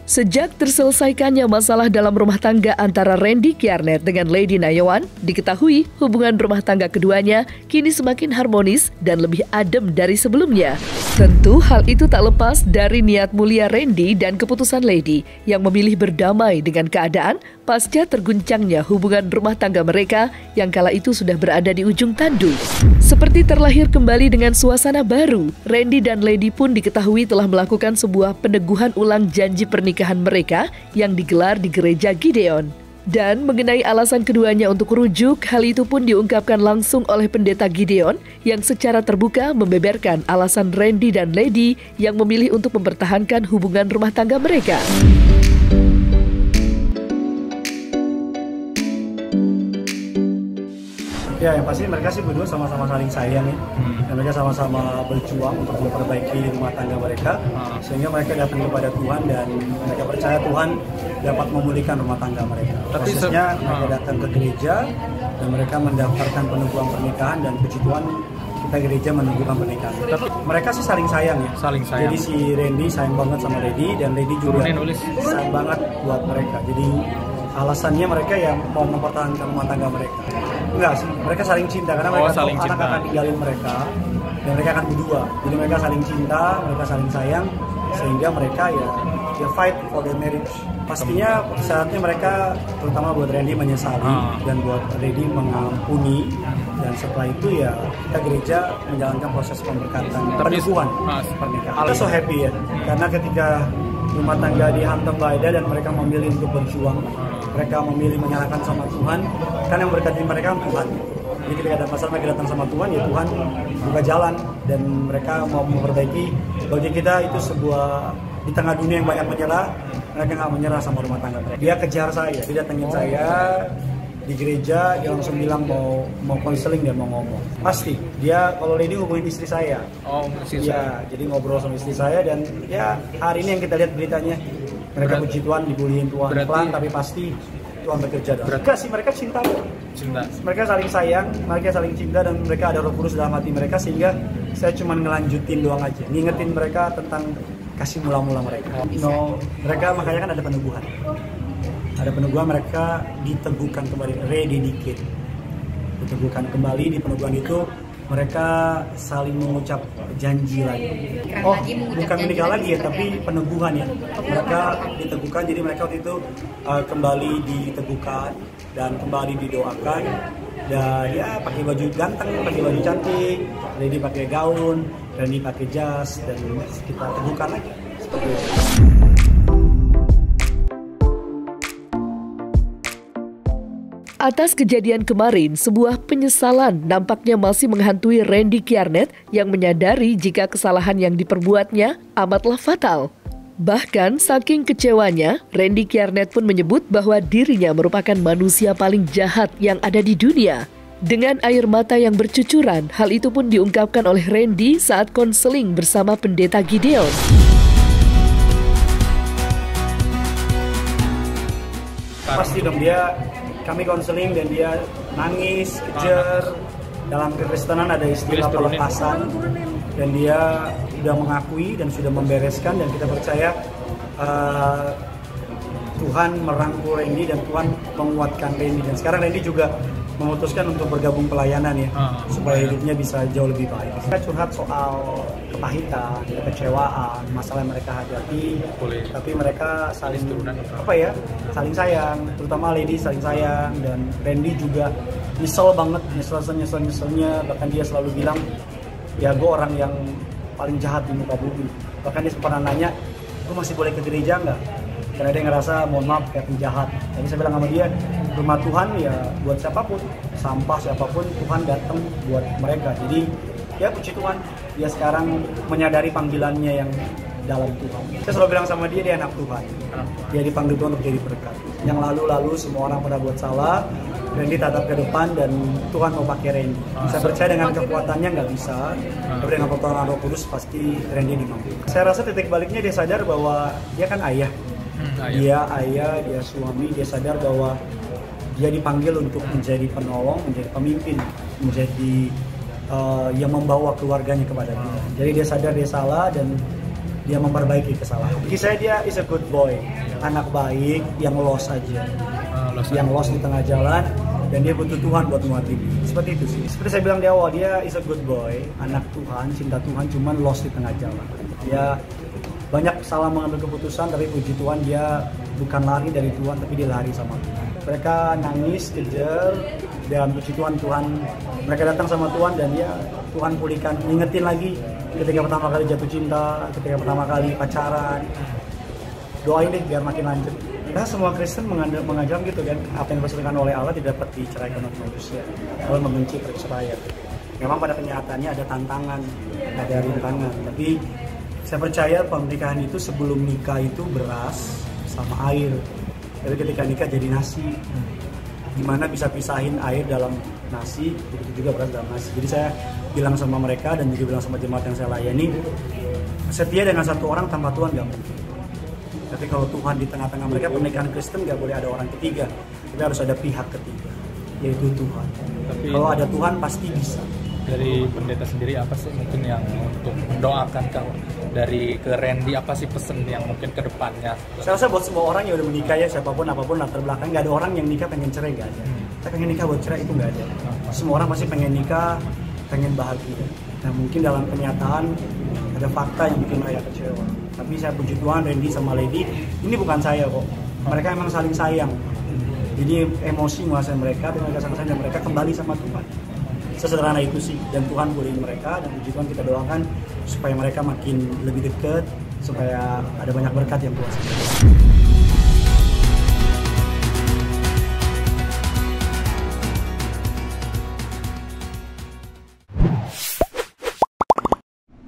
Sejak terselesaikannya masalah dalam rumah tangga antara Randy Kjarnet dengan Lady Nayawan, diketahui hubungan rumah tangga keduanya kini semakin harmonis dan lebih adem dari sebelumnya. Tentu hal itu tak lepas dari niat mulia Randy dan keputusan Lady yang memilih berdamai dengan keadaan pasca terguncangnya hubungan rumah tangga mereka yang kala itu sudah berada di ujung tanduk. Seperti terlahir kembali dengan suasana baru, Randy dan Lady pun diketahui telah melakukan sebuah peneguhan ulang janji pernikahan mereka yang digelar di gereja Gideon. Dan mengenai alasan keduanya untuk rujuk, hal itu pun diungkapkan langsung oleh pendeta Gideon yang secara terbuka membeberkan alasan Randy dan Lady yang memilih untuk mempertahankan hubungan rumah tangga mereka. Ya, yang pasti mereka sih berdua sama-sama saling sayang ya. Dan mereka sama-sama berjuang untuk memperbaiki rumah tangga mereka. Sehingga mereka datang kepada Tuhan dan mereka percaya Tuhan dapat memulihkan rumah tangga mereka. Prosesnya mereka datang ke gereja dan mereka mendaftarkan peneguhan pernikahan dan puji Tuhan kita gereja meneguhkan pernikahan. Tapi mereka sih saling sayang ya. Saling sayang. Jadi si Randy sayang banget sama Lady dan Lady juga sayang banget buat mereka. Jadi alasannya mereka yang mau mempertahankan rumah tangga mereka. Enggak sih, mereka saling cinta karena mereka tahu anak akan tinggalin mereka dan mereka akan berdua. Jadi mereka saling cinta, mereka saling sayang sehingga mereka ya fight for the marriage. Pastinya saatnya mereka terutama buat Randy menyesali dan buat Lady mengampuni dan setelah itu ya kita gereja menjalankan proses pemberkatan peneguhan pernikahan. Kita so happy ya karena ketika rumah tangga dihantam badai dan mereka memilih untuk berjuang, mereka memilih menyalahkan sama Tuhan, kan yang berkati mereka Tuhan. Jadi ketika ada masalah mereka datang sama Tuhan, ya Tuhan buka jalan dan mereka mau memperbaiki. Bagi kita itu sebuah di tengah dunia yang banyak menyerah, mereka nggak menyerah sama rumah tangga mereka. Dia kejar saya, dia datengin saya di gereja, dia langsung bilang mau konseling dan mau ngomong. Pasti dia kalau Lady hubungin istri saya. Iya, jadi ngobrol sama istri saya dan ya hari ini yang kita lihat beritanya mereka puji Tuhan dibuliin Tuhan pelan tapi pasti Tuhan bekerja. Enggak sih, mereka cinta. Mereka saling sayang, mereka saling cinta dan mereka ada Roh Kudus dalam hati mereka sehingga saya cuma ngelanjutin doang aja, ngingetin mereka tentang kasih mula-mula mereka. Mereka makanya kan ada peneguhan. Ada peneguhan mereka diteguhkan kembali, rededicate. Diteguhkan kembali di peneguhan itu mereka saling mengucap janji lagi. Bukan menikah lagi ya, tapi peneguhan ya. Mereka diteguhkan, jadi mereka waktu itu kembali diteguhkan dan kembali didoakan. Dan ya pakai baju ganteng, pakai baju cantik, Lady pakai gaun, Randy pakai jas, dan kita teguhkan lagi. Seperti itu. Atas kejadian kemarin, sebuah penyesalan nampaknya masih menghantui Randy Kjarnet yang menyadari jika kesalahan yang diperbuatnya amatlah fatal. Bahkan saking kecewanya, Randy Kjarnet pun menyebut bahwa dirinya merupakan manusia paling jahat yang ada di dunia. Dengan air mata yang bercucuran, hal itu pun diungkapkan oleh Randy saat konseling bersama pendeta Gideon. Pasti dong kami konseling dan dia nangis, kejer. Dalam kekristenan ada istilah pelepasan dan dia sudah mengakui dan sudah membereskan dan kita percaya Tuhan merangkul Randy dan Tuhan menguatkan Randy dan sekarang Randy juga memutuskan untuk bergabung pelayanan ya supaya hidupnya bisa jauh lebih baik. Kita curhat soal kepahitan, kekecewaan, masalah yang mereka hadapi, tapi mereka saling saling sayang, terutama Lady saling sayang dan Randy juga nyesel banget, nyeselnya, bahkan dia selalu bilang ya gue orang yang paling jahat di muka bumi. Bahkan dia pernah nanya, gue masih boleh ke gereja nggak? Karena dia ngerasa mohon maaf kayak penjahat. Tapi saya bilang sama dia, rumah Tuhan ya buat siapapun, sampah siapapun Tuhan datang buat mereka. Jadi ya puji Tuhan, dia sekarang menyadari panggilannya yang dalam Tuhan. Saya selalu bilang sama dia anak Tuhan. Dia dipanggil Tuhan untuk jadi berkat. Yang lalu semua orang pada buat salah, Randy tatap ke depan dan Tuhan mau pakai Randy. Saya percaya dengan kekuatannya nggak bisa, tapi dengan pertolongan Roh Kudus pasti Randy dimampukan. Saya rasa titik baliknya dia sadar bahwa dia kan ayah. Dia ayah, dia suami, dia sadar bahwa dia dipanggil untuk menjadi penolong, menjadi pemimpin, menjadi yang membawa keluarganya kepada Tuhan. Jadi dia sadar dia salah dan dia memperbaiki kesalahan. Bagi saya dia is a good boy, anak baik yang lost aja, yang lost di tengah jalan dan dia butuh Tuhan buat menguatini. Seperti itu sih. Seperti saya bilang di awal, dia is a good boy, anak Tuhan, cinta Tuhan, cuman lost di tengah jalan. Dia banyak salah mengambil keputusan, tapi puji Tuhan dia bukan lari dari Tuhan, tapi dia lari sama Tuhan. Mereka nangis, kejar, dan puji Tuhan, mereka datang sama Tuhan dan ya Tuhan pulihkan, ngingetin lagi ketika pertama kali jatuh cinta, ketika pertama kali pacaran. Doain deh biar makin lanjut. Karena semua Kristen mengajarkan gitu kan, apa yang dipersilakan oleh Allah tidak dapat diceraikan oleh manusia. Allah membenci perceraian. Memang pada kenyataannya ada tantangan, ada rintangan, tapi saya percaya pernikahan itu sebelum nikah itu beras sama air. Tapi ketika nikah jadi nasi. Gimana bisa pisahin air dalam nasi, begitu juga beras dalam nasi. Jadi saya bilang sama mereka dan juga bilang sama jemaat yang saya layani, setia dengan satu orang tanpa Tuhan gak mungkin. Tapi kalau Tuhan di tengah-tengah mereka, pernikahan Kristen gak boleh ada orang ketiga, tapi harus ada pihak ketiga, yaitu Tuhan. Tapi kalau ada Tuhan pasti bisa. Dari pendeta sendiri apa sih mungkin yang untuk mendoakan kalau dari ke Randy, apa sih pesan yang mungkin ke depannya? Saya rasa buat semua orang yang udah menikah ya, siapapun apapun latar belakang, nggak ada orang yang nikah pengen cerai, nggak ada. Kita pengen nikah buat cerai itu nggak ada. Semua orang pasti pengen nikah, pengen bahagia. Nah mungkin dalam kenyataan ada fakta yang bikin mereka kecewa. Tapi saya puji Tuhan, Randy sama Lady ini bukan saya kok. Mereka emang saling sayang. Jadi emosi menguasai mereka, dan mereka sangat sayang dan mereka kembali sama Tuhan. Sesederhana itu sih, dan Tuhan pulihin mereka, dan puji Tuhan kita doakan supaya mereka makin lebih dekat, supaya ada banyak berkat yang Tuhan sediakan.